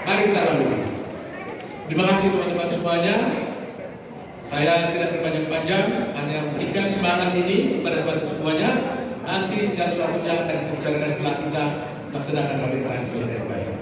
Mari kita lalui. Terima kasih teman-teman semuanya. Saya tidak berpanjang-panjang, hanya memberikan semangat ini kepada teman-teman semuanya. Nanti segala sesuatunya akan kita bicarakan setelah kita melaksanakan rapid transit dengan baik.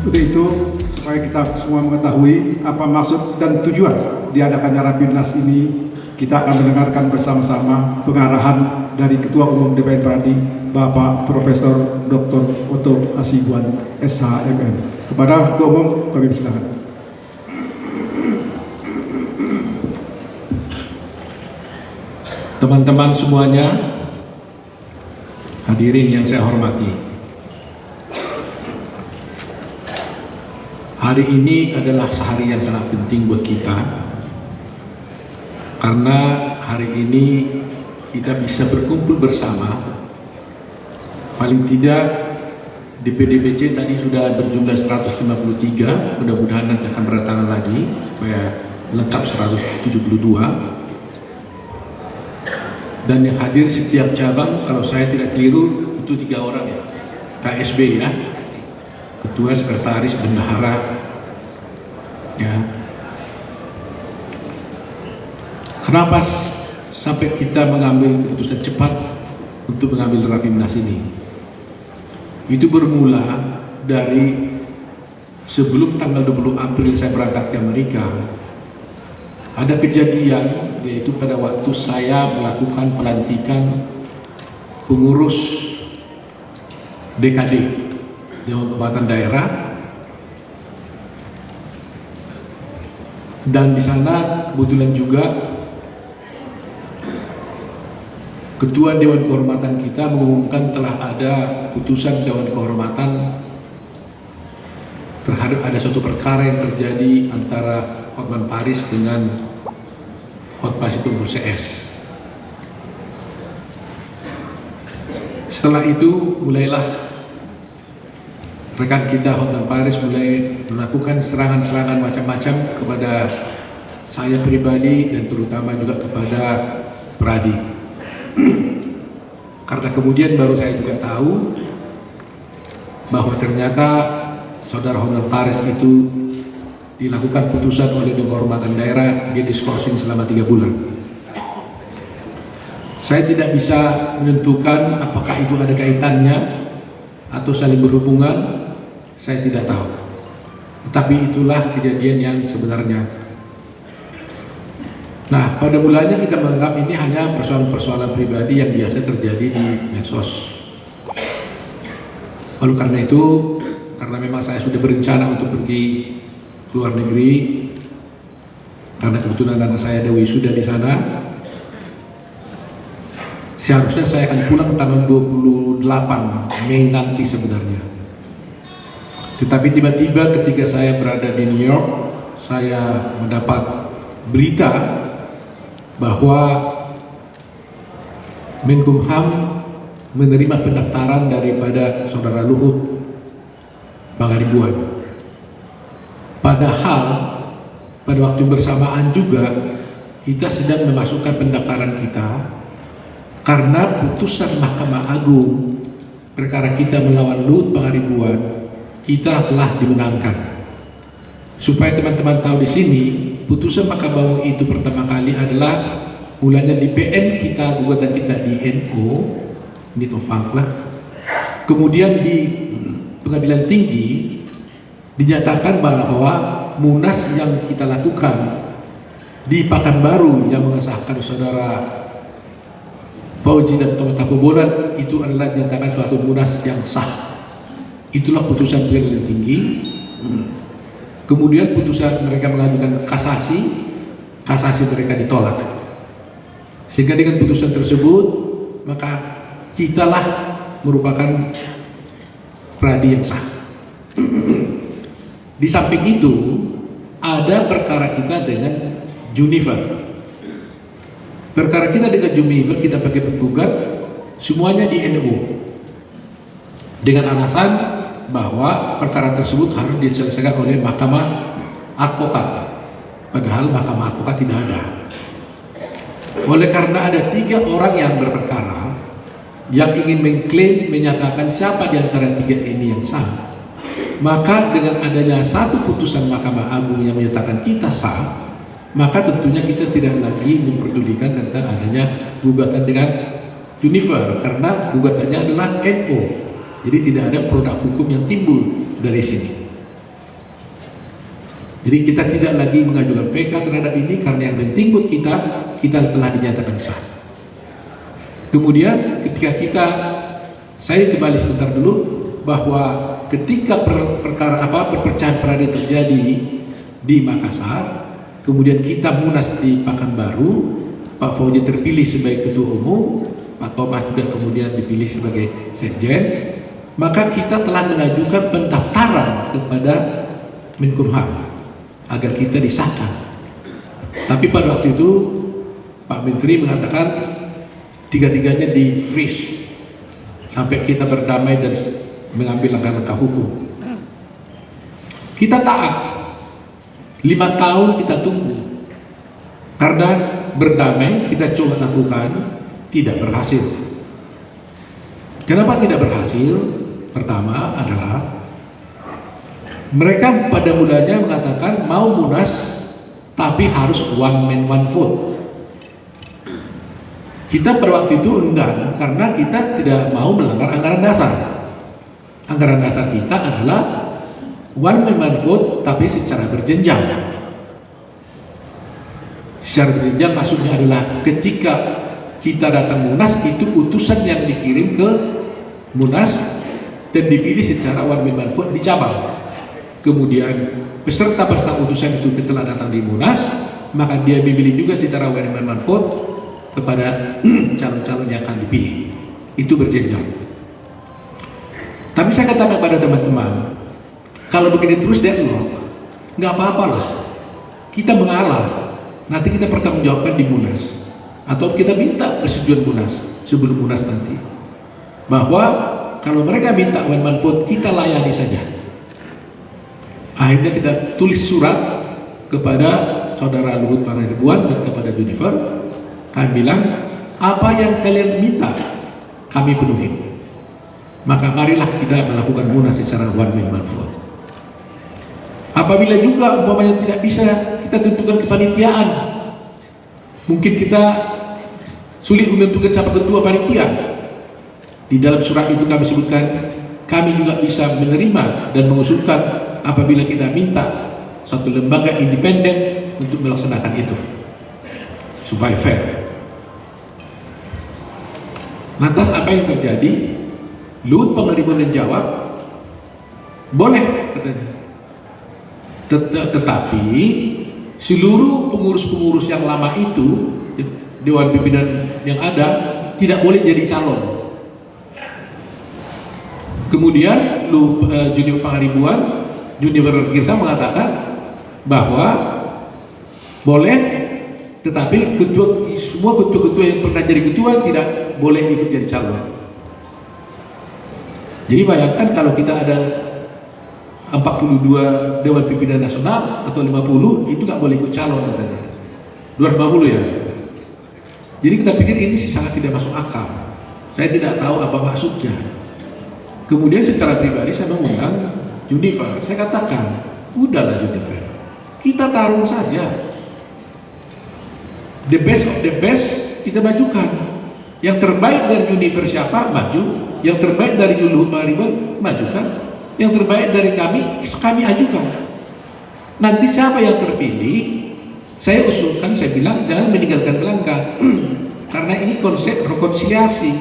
Untuk itu, supaya kita semua mengetahui apa maksud dan tujuan diadakannya Rapimnas ini, kita akan mendengarkan bersama-sama pengarahan dari Ketua Umum DPN Pradi, Bapak Profesor Dr. Otto Hasibuan, SHMM. Kepada Ketua Umum, kami persilakan. Teman-teman semuanya, hadirin yang saya hormati. Hari ini adalah hari yang sangat penting buat kita, karena hari ini kita bisa berkumpul bersama. Paling tidak di PDBC tadi sudah berjumlah 153, mudah-mudahan nanti akan berdatangan lagi supaya lengkap 172. Dan yang hadir setiap cabang, kalau saya tidak keliru itu 3 orang ya, KSB ya, Ketua, Sekretaris, Bendahara ya. Kenapa sampai kita mengambil keputusan cepat untuk mengambil Rapimnas ini? Itu bermula dari sebelum tanggal 20 April saya berangkat ke Amerika. Ada kejadian, yaitu pada waktu saya melakukan pelantikan pengurus DKD, Dewan Kehormatan Daerah, dan di sana kebetulan juga Ketua Dewan Kehormatan kita mengumumkan telah ada putusan Dewan Kehormatan terhadap ada suatu perkara yang terjadi antara Hotman Paris dengan Khotbah Situbondo CS. Setelah itu mulailah rekan kita Hotman Paris mulai melakukan serangan-serangan macam-macam kepada saya pribadi dan terutama juga kepada Pradi. Karena kemudian baru saya juga tahu bahwa ternyata saudara Hotman Paris itu dilakukan putusan oleh Dewan Kehormatan Daerah, dia diskorsing selama 3 bulan. Saya tidak bisa menentukan apakah itu ada kaitannya atau saling berhubungan, saya tidak tahu. Tetapi itulah kejadian yang sebenarnya. Nah, pada mulanya kita menganggap ini hanya persoalan-persoalan pribadi yang biasa terjadi di medsos. Oleh karena itu, karena memang saya sudah berencana untuk pergi ke luar negeri, karena kebetulan anak saya ada wisuda di sana, seharusnya saya akan pulang tanggal 28 Mei nanti sebenarnya. Tetapi tiba-tiba ketika saya berada di New York, saya mendapat berita bahwa Menkumham menerima pendaftaran daripada saudara Luhut Pangaribuan. Padahal pada waktu bersamaan juga kita sedang memasukkan pendaftaran kita karena putusan Mahkamah Agung perkara kita melawan Luhut Pangaribuan kita telah dimenangkan. Supaya teman-teman tahu di sini, putusan Mahkamah Agung itu pertama kali adalah mulanya di PN kita, gugatan kita di NO, Nito Fangklah. Kemudian di Pengadilan Tinggi dinyatakan bahwa Munas yang kita lakukan di Pekanbaru yang mengesahkan saudara Fauzi dan Thomas Tapobonan itu adalah dinyatakan suatu Munas yang sah. Itulah putusan Pengadilan Tinggi. Kemudian putusan mereka mengajukan kasasi mereka ditolak. Sehingga dengan putusan tersebut maka kitalah merupakan pradi yang sah. Di samping itu ada perkara kita dengan Junifer. Perkara kita dengan Junifer kita pakai penggugat semuanya di NU dengan alasan bahwa perkara tersut harus diselesaikan oleh Mahkamah Advokat, padahal Mahkamah Advokat tidak ada. Oleh karena ada 3 orang yang berperkara yang ingin mengklaim menyatakan siapa di antara 3 ini yang sah, maka dengan adanya satu putusan Mahkamah Agung yang menyatakan kita sah, maka tentunya kita tidak lagi memperdulikan tentang adanya gugatan dengan Junifer karena gugatannya adalah NO. Jadi tidak ada produk hukum yang timbul dari sini. Jadi kita tidak lagi mengajukan PK terhadap ini karena yang penting buat kita telah dinyatakan sah. Kemudian ketika saya kembali sebentar dulu bahwa ketika perpecahan peradilan terjadi di Makassar, kemudian kita munas di Pekanbaru, Pak Fauzi terpilih sebagai ketua umum, Pak Thomas juga kemudian dipilih sebagai sekjen. Maka kita telah mengajukan pendaftaran kepada Menkumham agar kita disahkan. Tapi pada waktu itu Pak Menteri mengatakan 3-tiganya di freeze sampai kita berdamai dan mengambil langkah-langkah hukum. Kita taat 5 tahun kita tunggu karena berdamai kita coba lakukan tidak berhasil. Kenapa tidak berhasil? Pertama adalah mereka pada mulanya mengatakan mau munas tapi harus one man one vote. Kita pada waktu itu enggan karena kita tidak mau melanggar anggaran dasar. Anggaran dasar kita adalah one man one vote tapi secara berjenjang. Secara berjenjang maksudnya adalah ketika kita datang munas itu utusan yang dikirim ke munas dan dipilih secara one man one vote di cabang. Kemudian peserta utusan itu setelah datang di munas maka dia memilih juga secara one man one vote kepada calon-calon yang akan dipilih. Itu berjenjang. Tapi saya katakan kepada teman-teman, kalau begini terus deadlock, nggak apa-apalah. Kita mengalah, nanti kita pertanggungjawabkan di munas atau kita minta persetujuan munas sebelum munas nanti. Bahwa kalau mereka minta one man vote, kita layani saja. Akhirnya kita tulis surat kepada saudara Luhut Pangaribuan dan kepada Junifer. Kami bilang, apa yang kalian minta, kami penuhi. Maka marilah kita melakukan munas secara one man one vote. Apabila juga umpamanya tidak bisa, kita tentukan kepanitiaan. Mungkin kita sulit menentukan siapa ketua panitia. Di dalam surat itu kami sebutkan, kami juga bisa menerima dan mengusulkan apabila kita minta suatu lembaga independen untuk melaksanakan itu supaya fair. Lantas apa yang terjadi? Luhut Pangaribuan jawab, boleh katanya. Tetapi seluruh pengurus-pengurus yang lama itu, Dewan Pimpinan yang ada, tidak boleh jadi calon. Kemudian Junior Pangaribuan, Junior Girsa mengatakan bahwa boleh, tetapi semua ketua-ketua yang pernah jadi ketua tidak boleh ikut jadi calon. Jadi bayangkan kalau kita ada 42 Dewan Pimpinan Nasional atau 50, itu nggak boleh ikut calon katanya. 250 ya. Jadi kita pikir ini sangat tidak masuk akal. Saya tidak tahu apa maksudnya. Kemudian secara pribadi saya mengundang Junifer. Saya katakan, udahlah Junifer, kita tarung saja. The best of the best kita majukan. Yang terbaik dari Junifer siapa? Maju. Yang terbaik dari Luhut Pangaribuan, majukan. Yang terbaik dari kami ajukan. Nanti siapa yang terpilih, saya usulkan, saya bilang jangan meninggalkan belakang. Karena ini konsep rekonsiliasi,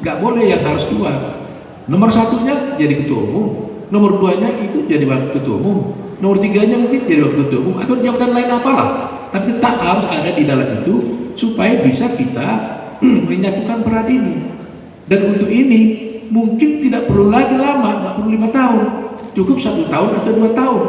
nggak boleh yang harus keluar. Nomor satunya jadi ketua umum, nomor duanya itu jadi wakil ketua umum, nomor tiganya mungkin jadi wakil ketua umum atau jabatan lain apalah. Tapi tetap harus ada di dalam itu supaya bisa kita menyatukan peran ini. Dan untuk ini mungkin tidak perlu lagi lama, nggak perlu 5 tahun, cukup 1 tahun atau 2 tahun.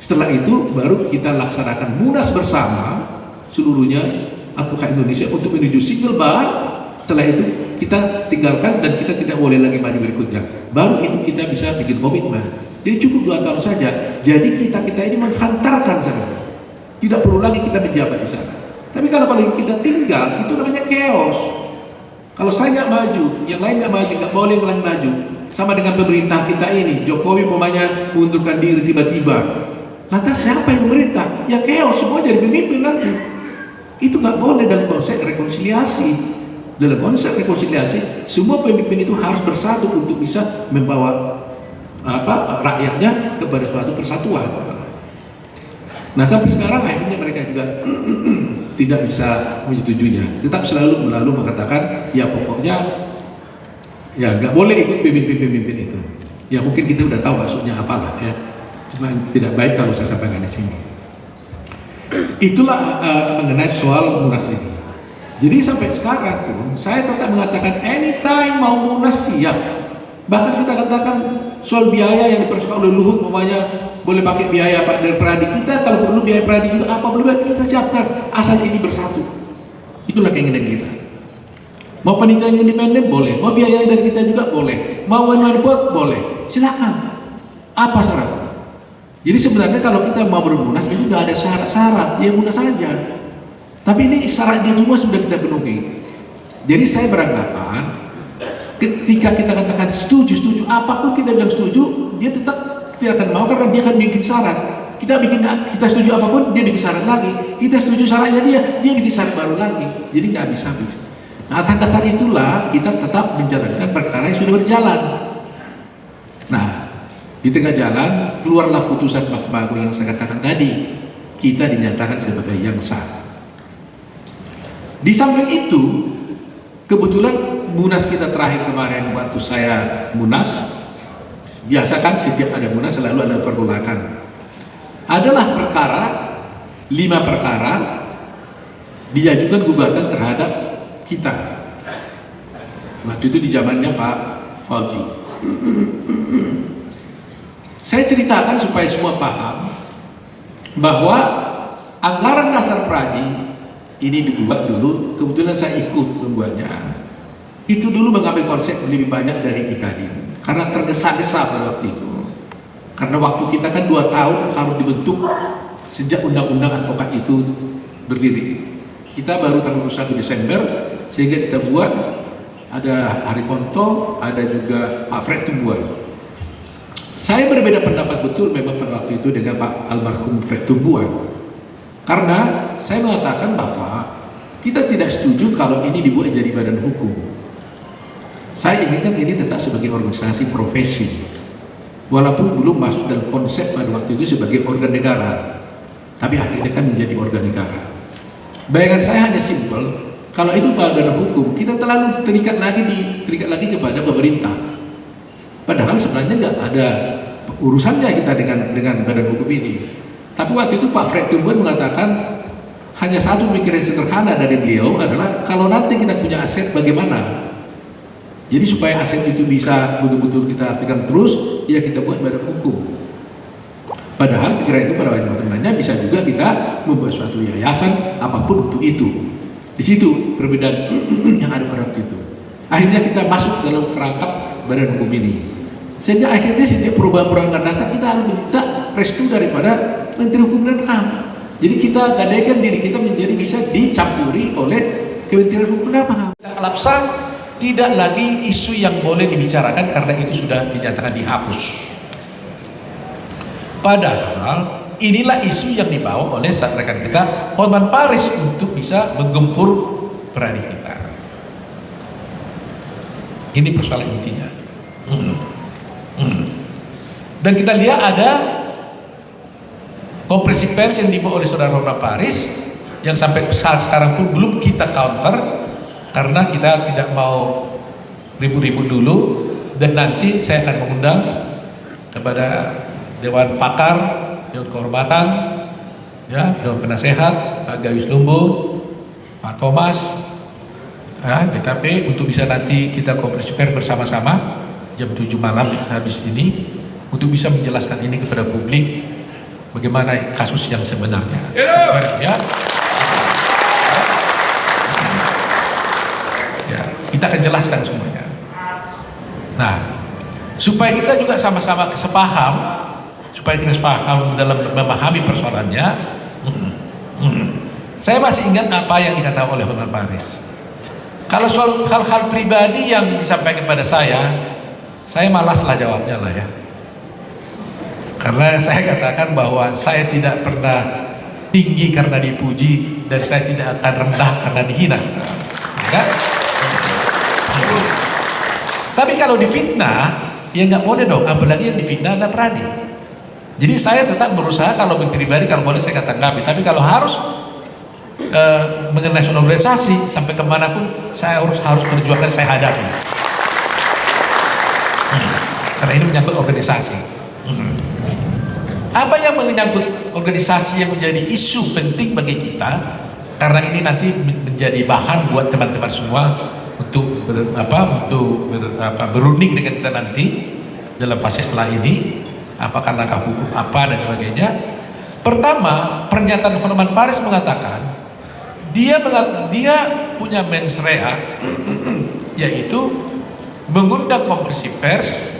Setelah itu baru kita laksanakan munas bersama seluruhnya advokat Indonesia untuk menuju single bar. Setelah itu kita tinggalkan dan kita tidak boleh lagi maju berikutnya. Baru itu kita bisa bikin komitmen. Jadi cukup 2 tahun saja. Jadi kita ini menghantarkan saja. Tidak perlu lagi kita menjabat di sana. Tapi kalau kita tinggal, itu namanya chaos. Kalau saya nggak maju, yang lain nggak maju, nggak boleh yang lain maju. Sama dengan pemerintah kita ini, Jokowi umpamanya mengundurkan diri tiba-tiba. Lantas siapa yang memerintah? Ya chaos, semua jadi pemimpin nanti. Itu nggak boleh dalam konsep rekonsiliasi. Dalam konsep rekonsiliasi, semua pemimpin itu harus bersatu untuk bisa membawa rakyatnya kepada suatu persatuan. Nah sampai sekarang akhirnya mereka juga tidak bisa menyetujuinya. Tetap selalu mengatakan, ya pokoknya ya nggak boleh ikut pemimpin-pemimpin itu. Ya mungkin kita udah tahu maksudnya apalah ya. Cuma tidak baik kalau saya sampaikan di sini. Itulah mengenai soal munas ini. Jadi sampai sekarang pun saya tetap mengatakan anytime mau munas siap. Bahkan kita katakan soal biaya yang dipersoalkan oleh Luhut, umpamanya boleh pakai biaya Pak dari Pradi, kita kalau perlu biaya Pradi juga apa perlu kita siapkan, asal ini bersatu. Itulah keinginan kita. Mau panitia independen boleh, mau biaya dari kita juga boleh, mau one vote boleh, silakan. Apa syarat? Jadi sebenarnya kalau kita mau bermunas itu nggak ada syarat-syarat, ya munas saja. Tapi ini syaratnya semua sudah kita penuhi. Jadi saya beranggapan ketika kita katakan setuju, apapun kita bilang setuju, dia tetap tidak akan mau karena dia akan bikin syarat. Kita setuju apapun, dia bikin syarat lagi. Kita setuju syaratnya dia bikin syarat baru lagi. Jadi nggak habis-habis. Nah atas dasar itulah kita tetap menjalankan perkara yang sudah berjalan. Nah di tengah jalan keluarlah putusan Mahkamah Agung yang saya katakan tadi. Kita dinyatakan sebagai yang sah. Di samping itu, kebetulan munas kita terakhir kemarin waktu saya munas, biasa kan setiap ada munas selalu ada pergolakan. Adalah perkara, 5 perkara diajukan gugatan terhadap kita. Waktu itu di zamannya Pak Fauzi. Saya ceritakan supaya semua paham bahwa anggaran dasar Pradi ini dibuat dulu, kebetulan saya ikut membuatnya. Itu dulu mengambil konsep lebih banyak dari IKADI karena tergesa-gesa pada waktu itu. Karena waktu kita kan 2 tahun harus dibentuk sejak undang-undang advokat itu berdiri. Kita baru tanggal 1 Desember sehingga kita buat ada Hari Ponto, ada juga Pak Fred Tumbuhan. Saya berbeda pendapat betul memang pada waktu itu dengan Pak almarhum Fred Tumbuhan. Karena saya mengatakan bahwa kita tidak setuju kalau ini dibuat jadi badan hukum. Saya inginkan ini tetap sebagai organisasi profesi, walaupun belum masuk dalam konsep pada waktu itu sebagai organ negara, tapi akhirnya kan menjadi organ negara. Bayangan saya hanya simpel, kalau itu badan hukum, kita terlalu terikat lagi kepada pemerintah. Padahal sebenarnya nggak ada urusannya kita dengan badan hukum ini. Tapi waktu itu Pak Fred Tumbuhan mengatakan hanya satu pikiran sederhana dari beliau adalah kalau nanti kita punya aset bagaimana. Jadi supaya aset itu bisa betul-betul kita artikan terus, ya kita buat badan hukum. Padahal pikiran itu pada waktu bisa juga kita membuat suatu yayasan apapun untuk itu. Di situ perbedaan yang ada pada waktu itu. Akhirnya kita masuk dalam kerangkap badan hukum ini. Sehingga akhirnya sejak perubahan-perubahan dasar kita harus meminta restu daripada Menteri Hukum dan HAM. Jadi kita gadaikan diri kita menjadi bisa dicampuri oleh Kementerian Hukum dan HAM. Al-Aqsa tidak lagi isu yang boleh dibicarakan karena itu sudah dinyatakan dihapus. Padahal inilah isu yang dibawa oleh rekan kita Hotman Paris untuk bisa menggempur Pradi kita. Ini persoalan intinya. Dan kita lihat ada konferensi pers yang dibawa oleh saudara Hotman Paris yang sampai saat sekarang pun belum kita counter karena kita tidak mau ribut-ribut dulu, dan nanti saya akan mengundang kepada Dewan Pakar, Dewan Kehormatan, ya, Dewan Penasehat, Pak Gayus Lumbur, Pak Thomas, ya, BKP, untuk bisa nanti kita konferensi pers bersama-sama jam 7 malam habis ini untuk bisa menjelaskan ini kepada publik bagaimana kasus yang sebenarnya. Ya. Ya, kita akan jelaskan semuanya. Nah, supaya kita juga sama-sama sepaham, supaya kita sepaham dalam memahami persoalannya. Saya masih ingat apa yang dikatakan oleh Hotman Paris. Kalau soal hal-hal pribadi yang disampaikan kepada saya malaslah jawabnya lah ya. Karena saya katakan bahwa saya tidak pernah tinggi karena dipuji dan saya tidak akan rendah karena dihina. Ya? Tapi kalau difitnah, ya nggak boleh dong. Apalagi yang difitnah adalah Pradi. Jadi saya tetap berusaha kalau pribadi kalau boleh saya tanggapi. Tapi kalau harus mengenai soal organisasi sampai kemanapun saya harus perjuangkan, saya hadapi. Karena ini menyangkut organisasi. Apa yang menyangkut organisasi yang menjadi isu penting bagi kita, karena ini nanti menjadi bahan buat teman-teman semua untuk berunding dengan kita nanti dalam fase setelah ini, apakah langkah hukum apa dan sebagainya. Pertama, pernyataan Hotman Paris mengatakan dia punya mens rea yaitu mengundang konferensi pers.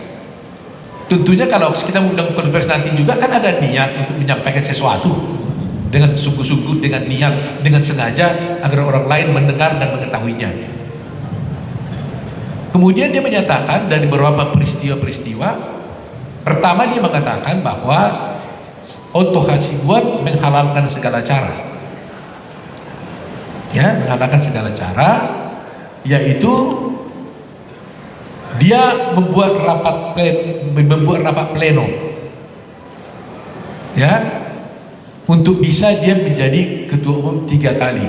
Tentunya kalau kita mengundang konferensi pers nanti juga kan ada niat untuk menyampaikan sesuatu dengan sungguh-sungguh, dengan niat, dengan sengaja agar orang lain mendengar dan mengetahuinya. Kemudian dia menyatakan dari beberapa peristiwa-peristiwa. Pertama dia mengatakan bahwa Otto Hasibuan menghalalkan segala cara, ya, menghalalkan segala cara, yaitu dia membuat rapat pleno, ya, untuk bisa dia menjadi ketua umum 3 kali.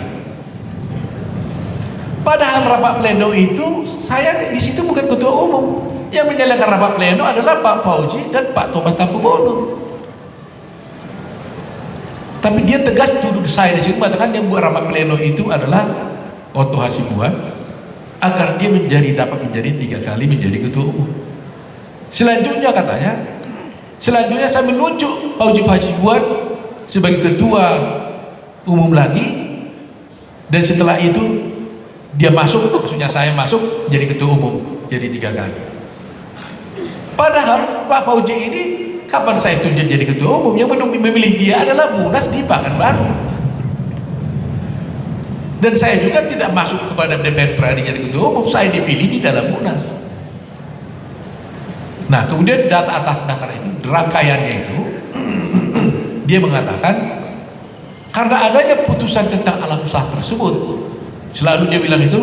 Padahal rapat pleno itu saya di situ bukan ketua umum. Yang menjalankan rapat pleno adalah Pak Fauji dan Pak Thomas Tampubolon. Tapi dia tegas duduk saya di situ mengatakan yang buat rapat pleno itu adalah Otto Hasibuan agar dia dapat menjadi 3 kali menjadi ketua umum. Selanjutnya katanya, saya menunjuk Fauji Hasibuan sebagai ketua umum lagi, dan setelah itu dia maksudnya saya masuk jadi ketua umum, jadi 3 kali. Padahal Pak Fauji ini kapan saya tunjuk jadi ketua umum? Yang memilih dia adalah Munas di Pekanbaru. Dan saya juga tidak masuk kepada DPR Pradi jadi ketua umum, saya dipilih di dalam Munas. Nah, kemudian data atas dasar itu, rangkaiannya itu, dia mengatakan karena adanya putusan tentang alam usaha tersebut, Selalu dia bilang itu,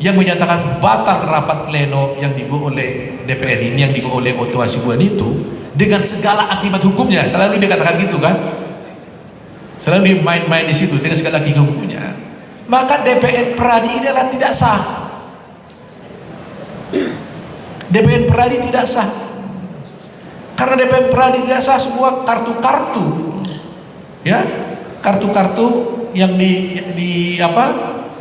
yang menyatakan batal rapat pleno yang dibuat oleh DPR ini, yang dibuat oleh Otto Hasibuan itu, dengan segala akibat hukumnya. Selalu dia katakan gitu kan, selalu dia main-main di situ dengan segala akibat hukumnya. Maka DPN Pradi ini adalah tidak sah. DPN Pradi tidak sah. Karena DPN Pradi tidak sah, semua kartu-kartu, ya, kartu-kartu yang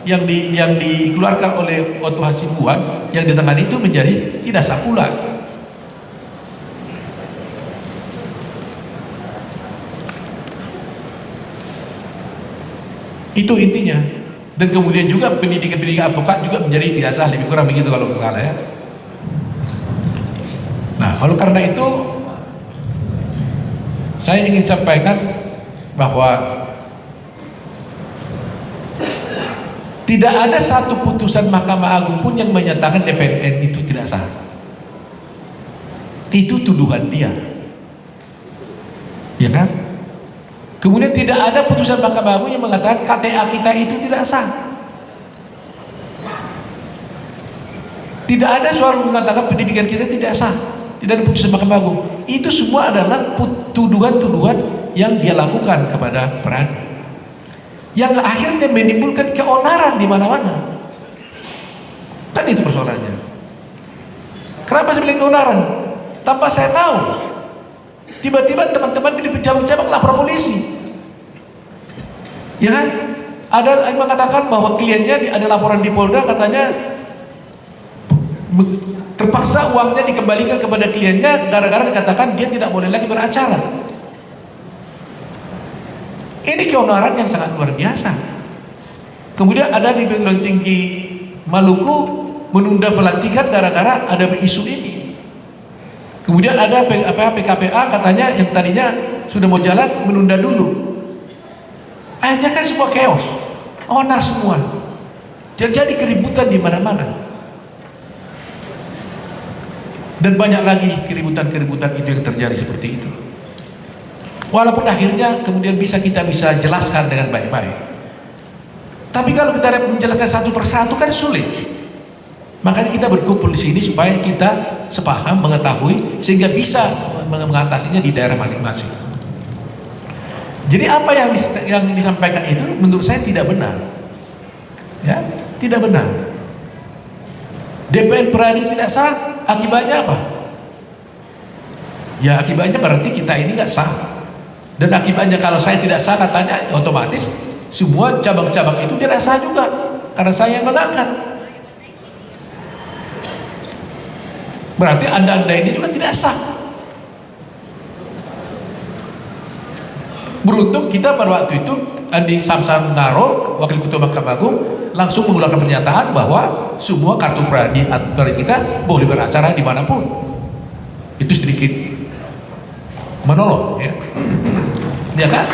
yang dikeluarkan oleh Otto Hasibuan yang ditangani itu menjadi tidak sah pula. Itu intinya. Dan kemudian juga pendidikan advokat juga menjadi tidak sah, lebih kurang begitu kalau nggak salah ya. Nah, kalau karena itu saya ingin sampaikan bahwa tidak ada satu putusan Mahkamah Agung pun yang menyatakan DPN itu tidak sah. Itu tuduhan dia, ya kan? Kemudian tidak ada putusan Mahkamah Agung yang mengatakan KTA kita itu tidak sah. Tidak ada soal mengatakan pendidikan kita tidak sah. Tidak ada putusan Mahkamah Agung. Itu semua adalah tuduhan-tuduhan yang dia lakukan kepada Pradi, yang akhirnya menimbulkan keonaran di mana-mana. Kan itu persoalannya. Kenapa saya bilang keonaran? Tanpa saya tahu, tiba-tiba teman-teman di pejabat-pejabat lapor polisi, ya kan? Ada yang mengatakan bahwa kliennya ada laporan di Polda, katanya terpaksa uangnya dikembalikan kepada kliennya gara-gara dikatakan dia tidak boleh lagi beracara. Ini keonaran yang sangat luar biasa. Kemudian ada di Pengadilan Tinggi Maluku menunda pelantikan gara-gara ada isu ini. Kemudian ada PKPA katanya yang tadinya sudah mau jalan menunda dulu. Akhirnya kan semua chaos, onar semua. Terjadi keributan di mana-mana. Dan banyak lagi keributan-keributan itu yang terjadi seperti itu. Walaupun akhirnya kemudian kita bisa jelaskan dengan baik-baik. Tapi kalau kita menjelaskan satu persatu kan sulit. Makanya kita berkumpul di sini supaya kita sepaham, mengetahui, sehingga bisa mengatasinya di daerah masing-masing. Jadi apa yang disampaikan itu menurut saya tidak benar. Ya, tidak benar. DPN Pradi tidak sah, akibatnya apa? Ya akibatnya berarti kita ini nggak sah. Dan akibatnya kalau saya tidak sah katanya otomatis semua cabang-cabang itu tidak sah juga karena saya yang mengangkat. Berarti anda ini juga tidak sah. Beruntung kita pada waktu itu Andi Samsan Naro, Wakil Ketua Mahkamah Agung, langsung mengeluarkan pernyataan bahwa semua kartu Pradi kita boleh beracara dimanapun. Itu sedikit menolong, ya kan?